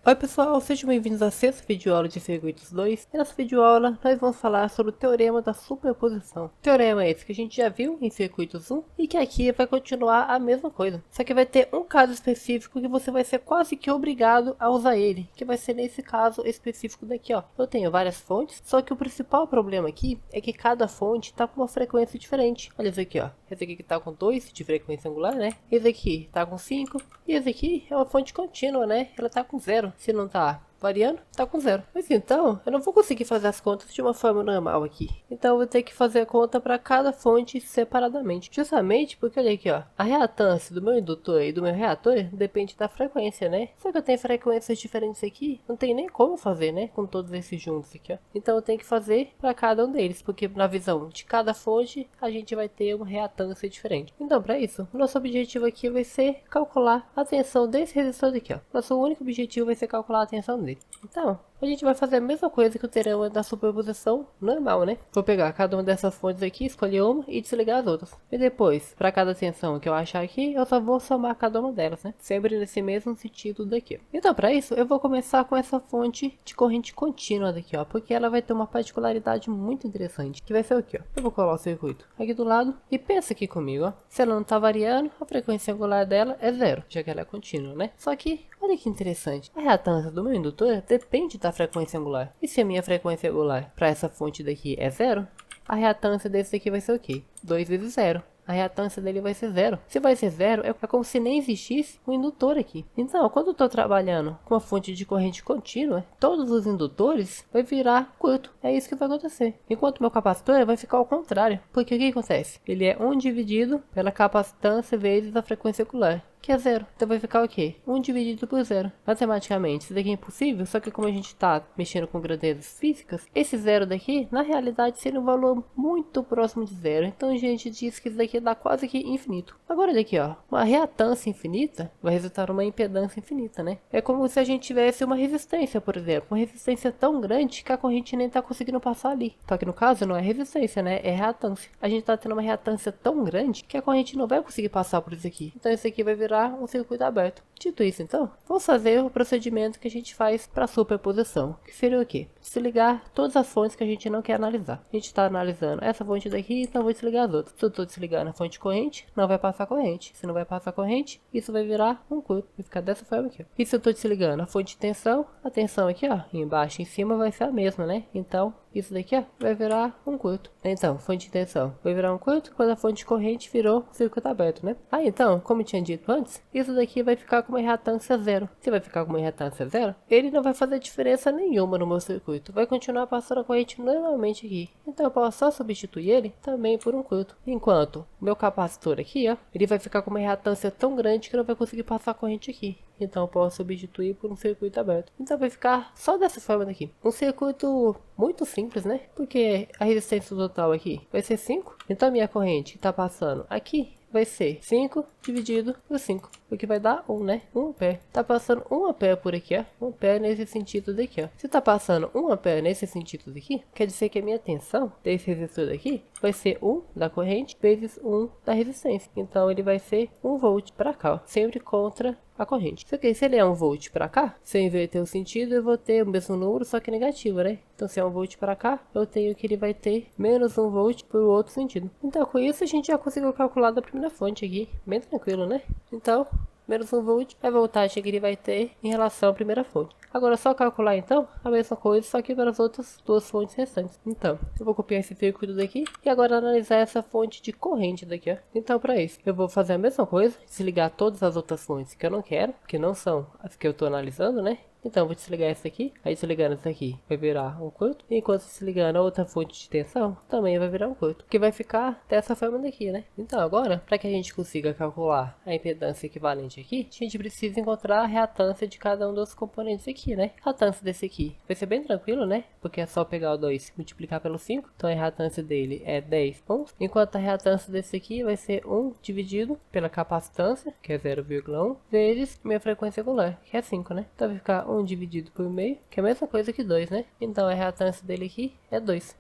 Oi pessoal, sejam bem-vindos à sexta videoaula de circuitos 2. E nessa videoaula nós vamos falar sobre o teorema da superposição. Teorema esse que a gente já viu em circuitos 1 e que aqui vai continuar a mesma coisa. Só que vai ter um caso específico que você vai ser quase que obrigado a usar ele, que vai ser nesse caso específico daqui, ó. Eu tenho várias fontes, só que o principal problema aqui é que cada fonte está com uma frequência diferente. Olha isso aqui, ó. Esse aqui que está com 2 de frequência angular, né? Esse aqui está com 5 e esse aqui é uma fonte contínua, né? Ela está com 0. Se não tá variando, tá com 0. Mas então, eu não vou conseguir fazer as contas de uma forma normal aqui. Então eu vou ter que fazer a conta para cada fonte separadamente. Justamente porque, olha aqui, ó. A reatância do meu indutor e do meu reator depende da frequência, né? Só que eu tenho frequências diferentes aqui, não tem nem como fazer, né? Com todos esses juntos aqui, ó. Então eu tenho que fazer para cada um deles, porque na visão de cada fonte, a gente vai ter uma reatância diferente. Então, para isso, nosso objetivo aqui vai ser calcular a tensão desse resistor aqui, ó. Nosso único objetivo vai ser calcular a tensão dele. Então, a gente vai fazer a mesma coisa que o teorema da superposição normal, né? Vou pegar cada uma dessas fontes aqui, escolher uma e desligar as outras. E depois, para cada tensão que eu achar aqui, eu só vou somar cada uma delas, né? Sempre nesse mesmo sentido daqui. Então, para isso, eu vou começar com essa fonte de corrente contínua daqui, ó. Porque ela vai ter uma particularidade muito interessante, que vai ser o quê, ó? Eu vou colar o circuito aqui do lado e pensa aqui comigo, ó. Se ela não tá variando, a frequência angular dela é 0, já que ela é contínua, né? Só que, olha que interessante, a reatância do meu indutor depende da frequência angular. E se a minha frequência angular para essa fonte daqui é 0, a reatância desse aqui vai ser o quê? 2 vezes 0. A reatância dele vai ser 0. Se vai ser 0, é como se nem existisse um indutor aqui. Então, quando eu estou trabalhando com uma fonte de corrente contínua, todos os indutores vai virar curto. É isso que vai acontecer. Enquanto meu capacitor vai ficar ao contrário. Porque o que acontece? Ele é 1 dividido pela capacitância vezes a frequência angular, que é 0. Então vai ficar o quê? 1 dividido por 0. Matematicamente, isso daqui é impossível, só que como a gente está mexendo com grandezas físicas, esse 0 daqui, na realidade, seria um valor muito próximo de 0. Então a gente diz que isso daqui dá quase que infinito. Agora daqui, ó, uma reatância infinita vai resultar numa impedância infinita, né? É como se a gente tivesse uma resistência, por exemplo. Uma resistência tão grande que a corrente nem está conseguindo passar ali. Só que no caso não é resistência, né? É reatância. A gente está tendo uma reatância tão grande que a corrente não vai conseguir passar por isso aqui. Então isso aqui vai virar um circuito aberto. Dito isso, então, vamos fazer o procedimento que a gente faz para superposição, que seria o quê? Desligar todas as fontes que a gente não quer analisar. A gente está analisando essa fonte daqui, então vou desligar as outras. Se eu estou desligando a fonte corrente, não vai passar corrente. Se não vai passar corrente, isso vai virar um curto. Vai ficar dessa forma aqui, ó. E se eu estou desligando a fonte de tensão, a tensão aqui, ó, embaixo e em cima vai ser a mesma, né? Então, isso daqui, ó, vai virar um curto. Então, fonte de tensão vai virar um curto quando a fonte de corrente virou circuito aberto, né? Então, como eu tinha dito antes, isso daqui vai ficar com uma reatância 0. Se vai ficar com uma reatância 0, ele não vai fazer diferença nenhuma no meu circuito. Vai continuar passando a corrente normalmente aqui. Então, eu posso só substituir ele também por um curto. Enquanto o meu capacitor aqui, ó, ele vai ficar com uma reatância tão grande que não vai conseguir passar a corrente aqui. Então eu posso substituir por um circuito aberto. Então vai ficar só dessa forma daqui. Um circuito muito simples, né? Porque a resistência total aqui vai ser 5. Então a minha corrente que está passando aqui vai ser 5 dividido por 5, o que vai dar 1, né? 1 ampere. Tá passando 1 ampere por aqui, ó. 1 ampere nesse sentido daqui, ó. Se tá passando 1 ampere nesse sentido daqui, quer dizer que a minha tensão desse resistor daqui vai ser 1 da corrente vezes 1 da resistência. Então ele vai ser 1 volt para cá, ó. Sempre contra a corrente. Só que se ele é 1 volt para cá, se eu inverter o sentido, eu vou ter o mesmo número, só que negativo, né? Então se é 1 volt para cá, eu tenho que ele vai ter menos 1 volt para o outro sentido. Então com isso a gente já conseguiu calcular da primeira fonte aqui, bem tranquilo, né? Então, menos 1 volt é a voltagem que ele vai ter em relação à primeira fonte. Agora é só calcular então a mesma coisa, só que para as outras duas fontes restantes. Então, eu vou copiar esse circuito daqui e agora analisar essa fonte de corrente daqui, ó. Então, para isso, eu vou fazer a mesma coisa, desligar todas as outras fontes que eu não quero, que não são as que eu estou analisando, né? Então, eu vou desligar essa aqui. Aí, desligando essa aqui, vai virar um curto. Enquanto desligando a outra fonte de tensão, também vai virar um curto. Que vai ficar dessa forma daqui, né? Então, agora, para que a gente consiga calcular a impedância equivalente aqui, a gente precisa encontrar a reatância de cada um dos componentes aqui, né? A reatância desse aqui vai ser bem tranquilo, né? Porque é só pegar o 2 e multiplicar pelo 5. Então, a reatância dele é 10 ohms. Enquanto a reatância desse aqui vai ser 1 dividido pela capacitância, que é 0,1, vezes minha frequência angular, que é 5, né? Então, vai ficar 1 dividido por meio, que é a mesma coisa que 2, né? Então a reatância dele aqui é 2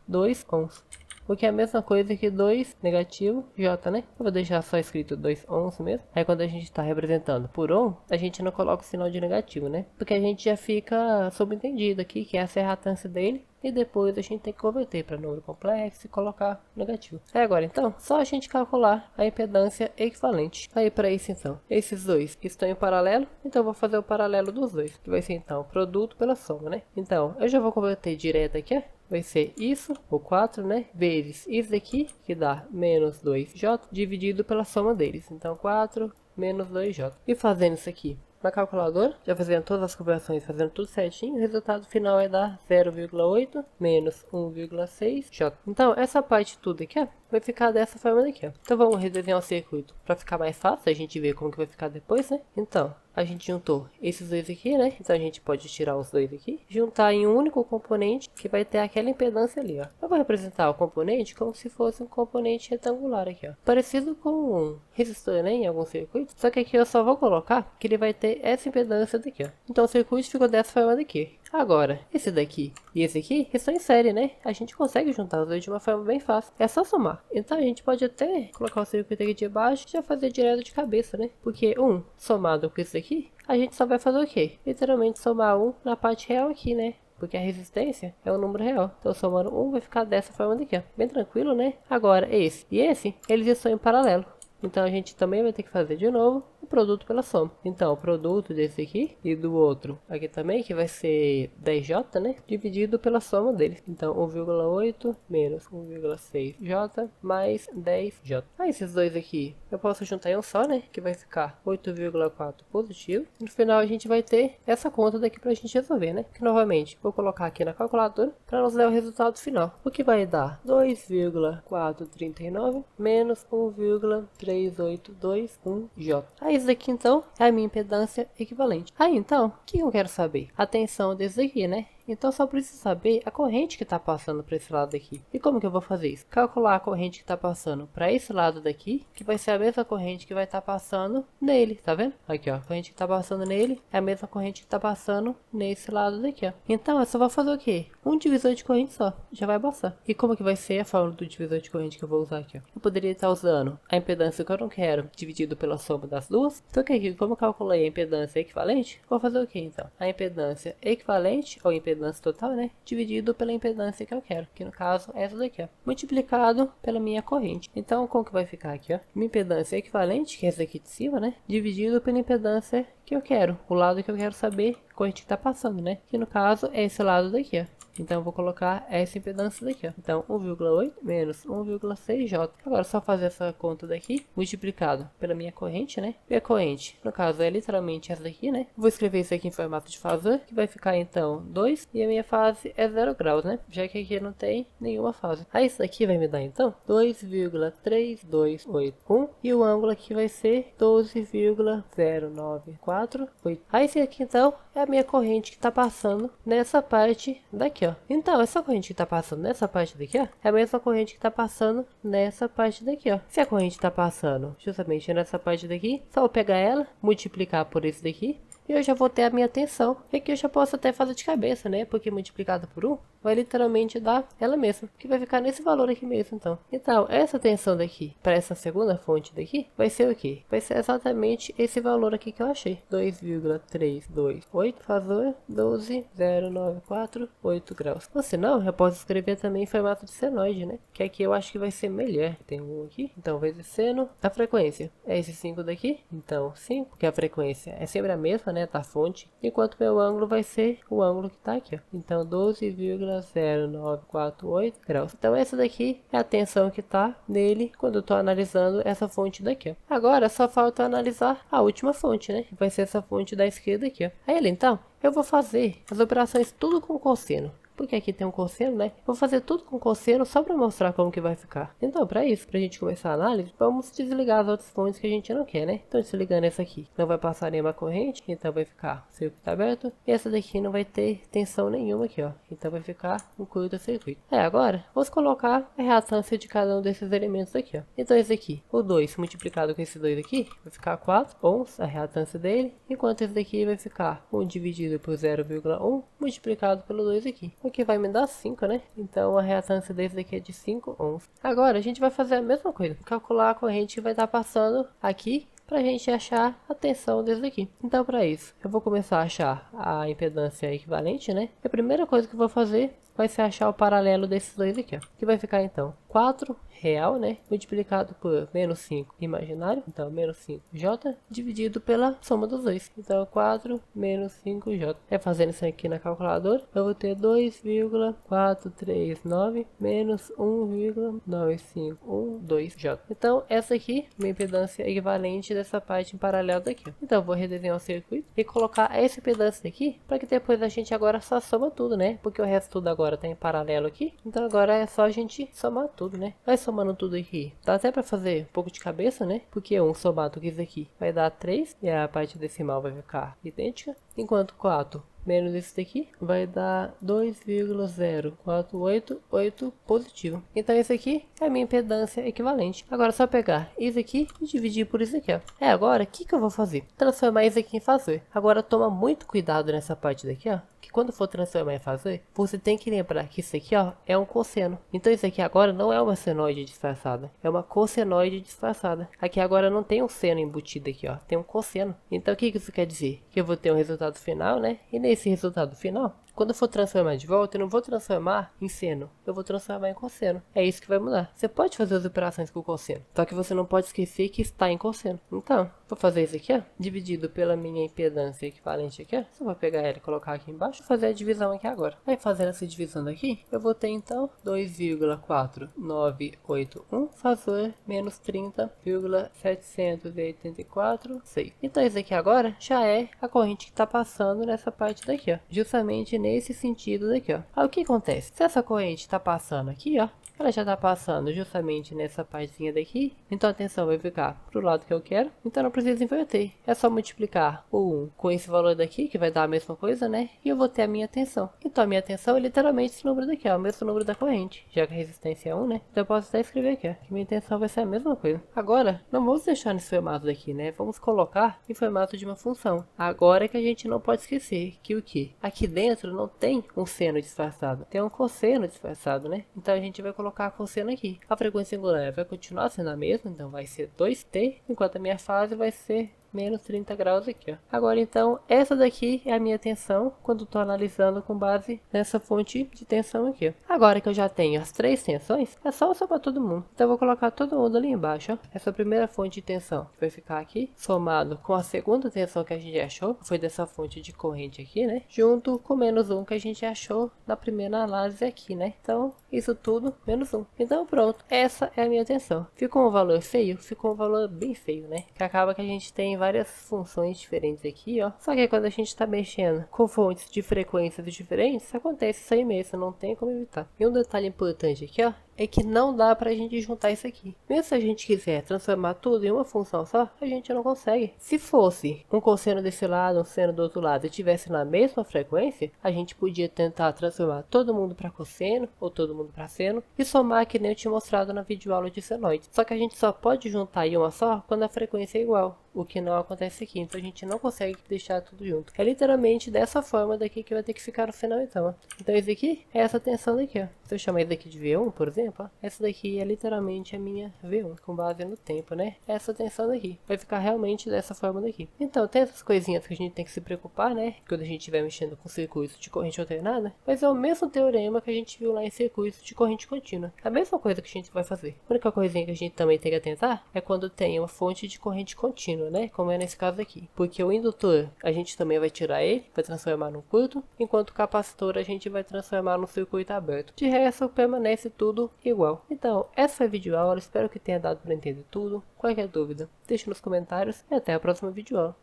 ohms. o que é a mesma coisa que 2 negativo J, né? Eu vou deixar só escrito 2 ohms mesmo. Aí quando a gente está representando por ohm, a gente não coloca o sinal de negativo, né? Porque a gente já fica subentendido aqui que essa é a reatância dele. E depois a gente tem que converter para número complexo e colocar negativo. Aí agora então, só a gente calcular a impedância equivalente. Aí para isso então, esses dois estão em paralelo, então eu vou fazer o paralelo dos dois, que vai ser então o produto pela soma, né? Então, eu já vou converter direto aqui, vai ser isso, o 4, né, vezes isso daqui, que dá menos 2J, dividido pela soma deles. Então, 4 menos 2J. E fazendo isso aqui na calculadora, já fazendo todas as conversões, fazendo tudo certinho, o resultado final vai dar 0,8 menos 1,6 J. Então, essa parte tudo aqui, ó, vai ficar dessa forma daqui, ó. Então, vamos redesenhar o circuito para ficar mais fácil, a gente ver como que vai ficar depois, né? Então, a gente juntou esses dois aqui, né? Então, a gente pode tirar os dois aqui, juntar em um único componente, que vai ter aquela impedância ali, ó. Eu vou representar o componente como se fosse um componente retangular aqui, ó. Parecido com um resistor, né? Em algum circuito. Só que aqui eu só vou colocar que ele vai ter essa impedância daqui, ó. Então, o circuito ficou dessa forma daqui. Agora, esse daqui e esse aqui estão em série, né? A gente consegue juntar os dois de uma forma bem fácil. É só somar. Então, a gente pode até colocar o circuito aqui de baixo e já fazer direto de cabeça, né? Porque somado com isso aqui, a gente só vai fazer o quê? Literalmente somar na parte real aqui, né? Porque a resistência é um número real. Então, somando vai ficar dessa forma daqui, ó. Bem tranquilo, né? Agora, esse e esse, eles estão em paralelo. Então, a gente também vai ter que fazer de novo o produto pela soma. Então, o produto desse aqui e do outro aqui também, que vai ser 10J, né? Dividido pela soma deles. Então, 1,8 menos 1,6J mais 10J. Aí, esses dois aqui, eu posso juntar em um só, né? Que vai ficar 8,4 positivo. No final, a gente vai ter essa conta daqui pra gente resolver, né? Que, novamente, vou colocar aqui na calculadora para nos dar o resultado final. O que vai dar 2,439 menos 1,3821J. Aí, isso daqui, então, é a minha impedância equivalente. Aí, então, o que eu quero saber? A tensão desse aqui, né? Então, só preciso saber a corrente que está passando para esse lado daqui. E como que eu vou fazer isso? Calcular a corrente que está passando para esse lado daqui, que vai ser a mesma corrente que vai estar passando nele, tá vendo? Aqui, ó, a corrente que está passando nele é a mesma corrente que está passando nesse lado daqui, ó. Então, eu só vou fazer o quê? Um divisor de corrente só, já vai bastar. E como que vai ser a fórmula do divisor de corrente que eu vou usar aqui, ó? Eu poderia estar usando a impedância que eu não quero, dividido pela soma das duas. Então, aqui, como eu calculei a impedância equivalente, vou fazer o quê, então? A impedância equivalente, ou impedância total, né? Dividido pela impedância que eu quero, que no caso é essa daqui, ó, multiplicado pela minha corrente. Então, como que vai ficar aqui, ó? Minha impedância equivalente, que é essa daqui de cima, né? Dividido pela impedância que eu quero, o lado que eu quero saber a corrente que tá passando, né? Que no caso é esse lado daqui, ó. Então, eu vou colocar essa impedância daqui, ó. Então, 1,8 menos 1,6J. Agora, só fazer essa conta daqui, multiplicado pela minha corrente, né? E a corrente, no caso, é literalmente essa daqui, né? Vou escrever isso aqui em formato de fase, que vai ficar, então, 2. E a minha fase é 0 graus, né? Já que aqui não tem nenhuma fase. Aí, isso daqui vai me dar, então, 2,3281. E o ângulo aqui vai ser 12,0948. Aí, esse aqui, então, é a minha corrente que tá passando nessa parte daqui, ó. Então, essa corrente que tá passando nessa parte daqui, ó, é a mesma corrente que tá passando nessa parte daqui, ó. Se a corrente tá passando justamente nessa parte daqui, só vou pegar ela, multiplicar por esse daqui, e eu já vou ter a minha tensão. E aqui eu já posso até fazer de cabeça, né? Porque multiplicado por 1 vai literalmente dar ela mesma, que vai ficar nesse valor aqui mesmo, então. Então, essa tensão daqui, para essa segunda fonte daqui, vai ser o quê? Vai ser exatamente esse valor aqui que eu achei. 2,328 fazer 12,0948 graus. Ou se não, eu posso escrever também em formato de senoide, né? Que aqui eu acho que vai ser melhor. Tem um aqui, então vezes seno. A frequência é esse 5 daqui, então 5, porque a frequência é sempre a mesma, né, da fonte, enquanto meu ângulo vai ser o ângulo que tá aqui, ó. Então 12,0948 graus. Então essa daqui é a tensão que tá nele quando eu tô analisando essa fonte daqui, ó. Agora só falta analisar a última fonte, né, que vai ser essa fonte da esquerda aqui, ó. Aí então eu vou fazer as operações tudo com cosseno. Porque aqui tem um cosseno, né? Vou fazer tudo com cosseno só para mostrar como que vai ficar. Então, para isso, para a gente começar a análise, vamos desligar as outras fontes que a gente não quer, né? Então, desligando essa aqui, não vai passar nenhuma corrente, então vai ficar o circuito aberto. E essa daqui não vai ter tensão nenhuma aqui, ó. Então, vai ficar um curto-circuito. Agora, vamos colocar a reatância de cada um desses elementos aqui, ó. Então, esse aqui, o 2 multiplicado com esse 2 aqui, vai ficar 4 ohms, a reatância dele. Enquanto esse daqui vai ficar 1 dividido por 0,1 multiplicado pelo 2 aqui. o que vai me dar 5, né? Então a reatância desse daqui é de 5 ohms. Agora a gente vai fazer a mesma coisa, calcular a corrente que vai estar passando aqui para a gente achar a tensão desse daqui. Então para isso, eu vou começar a achar a impedância equivalente, né? E a primeira coisa que eu vou fazer vai ser achar o paralelo desses dois aqui, ó. Que vai ficar então 4 real, né? Multiplicado por menos 5 imaginário. Então menos 5J dividido pela soma dos dois. Então 4 menos 5J. Fazendo isso aqui na calculadora, eu vou ter 2,439 menos 1,9512J. Então essa aqui, minha impedância equivalente dessa parte em paralelo daqui, ó. Então eu vou redesenhar o circuito e colocar essa impedância daqui, para que depois a gente agora só soma tudo, né? Porque o resto tudo agora tá em paralelo aqui. Então agora é só a gente somar tudo, né? Vai somando tudo aqui. Dá até para fazer um pouco de cabeça, né? Porque 1 somado com isso aqui vai dar 3 e a parte decimal vai ficar idêntica. Enquanto 4 menos esse daqui vai dar 2,0488 positivo. Então esse aqui é a minha impedância equivalente. Agora é só pegar isso aqui e dividir por isso aqui, ó. Agora o que eu vou fazer? Transformar isso aqui em fazer. Agora toma muito cuidado nessa parte daqui, ó. Que quando for transformar em fazer, você tem que lembrar que isso aqui, ó, é um cosseno. Então isso aqui agora não é uma senoide disfarçada, é uma cossenoide disfarçada. Aqui agora não tem um seno embutido aqui, ó, tem um cosseno. Então o que isso quer dizer? Que eu vou ter um resultado final, né? E nesse resultado final, quando eu for transformar de volta, eu não vou transformar em seno, eu vou transformar em cosseno. É isso que vai mudar. Você pode fazer as operações com cosseno, só que você não pode esquecer que está em cosseno. Então, vou fazer isso aqui, ó, dividido pela minha impedância equivalente aqui, ó. Só vou pegar ela e colocar aqui embaixo. Vou fazer a divisão aqui agora. Aí, fazendo essa divisão daqui, eu vou ter então 2,4981 fazer menos 30,784,6. Então, isso aqui agora já é a corrente que está passando nessa parte daqui, ó. Justamente nesse sentido daqui, ó. Aí o que acontece? Se essa corrente está passando aqui, ó, ela já está passando justamente nessa partezinha daqui, então a tensão vai ficar pro lado que eu quero, então não precisa inverter. É só multiplicar o 1 com esse valor daqui, que vai dar a mesma coisa, né? E eu vou ter a minha tensão. Então a minha tensão é literalmente esse número daqui, ó, o mesmo número da corrente, já que a resistência é 1, né? Então eu posso até escrever aqui, ó, que minha tensão vai ser a mesma coisa. Agora, não vamos deixar nesse formato daqui, né? Vamos colocar em formato de uma função. Agora é que a gente não pode esquecer que o que? Aqui dentro não tem um seno disfarçado, tem um cosseno disfarçado, né? Então a gente vai colocar a cosseno aqui. A frequência angular vai continuar sendo a mesma, então vai ser 2t, enquanto a minha fase vai ser menos 30 graus aqui, ó. Agora então, essa daqui é a minha tensão quando estou analisando com base nessa fonte de tensão aqui, ó. Agora que eu já tenho as três tensões, é só somar todo mundo. Então eu vou colocar todo mundo ali embaixo, ó. Essa primeira fonte de tensão que vai ficar aqui, somado com a segunda tensão que a gente achou, foi dessa fonte de corrente aqui, né? Junto com menos 1 que a gente achou na primeira análise aqui, né? Então, isso tudo menos 1. Então pronto, essa é a minha tensão. Ficou um valor feio? Ficou um valor bem feio, né? Que acaba que a gente tem várias funções diferentes aqui, ó. Só que quando a gente está mexendo com fontes de frequências diferentes, acontece isso aí mesmo, não tem como evitar. E um detalhe importante aqui, ó, é que não dá pra gente juntar isso aqui. Mesmo se a gente quiser transformar tudo em uma função só, a gente não consegue. Se fosse um cosseno desse lado, um seno do outro lado e tivesse na mesma frequência, a gente podia tentar transformar todo mundo para cosseno ou todo mundo para seno e somar que nem eu tinha mostrado na videoaula de senoide. Só que a gente só pode juntar em uma só quando a frequência é igual, o que não acontece aqui. Então a gente não consegue deixar tudo junto. É literalmente dessa forma daqui que vai ter que ficar no final então, ó. Então esse aqui é essa tensão daqui, ó. Se eu chamar isso daqui de V1, por exemplo, ó, essa daqui é literalmente a minha V1, com base no tempo, né? Essa tensão daqui vai ficar realmente dessa forma daqui. Então tem essas coisinhas que a gente tem que se preocupar, né? Quando a gente estiver mexendo com circuitos de corrente alternada, mas é o mesmo teorema que a gente viu lá em circuitos de corrente contínua. A mesma coisa que a gente vai fazer. A única coisinha que a gente também tem que atentar é quando tem uma fonte de corrente contínua, né? Como é nesse caso aqui. Porque o indutor, a gente também vai tirar ele, vai transformar num curto, enquanto o capacitor a gente vai transformar num circuito aberto. De resto, permanece tudo igual. Então, essa foi a videoaula, espero que tenha dado para entender tudo. Qualquer dúvida, deixe nos comentários e até a próxima videoaula.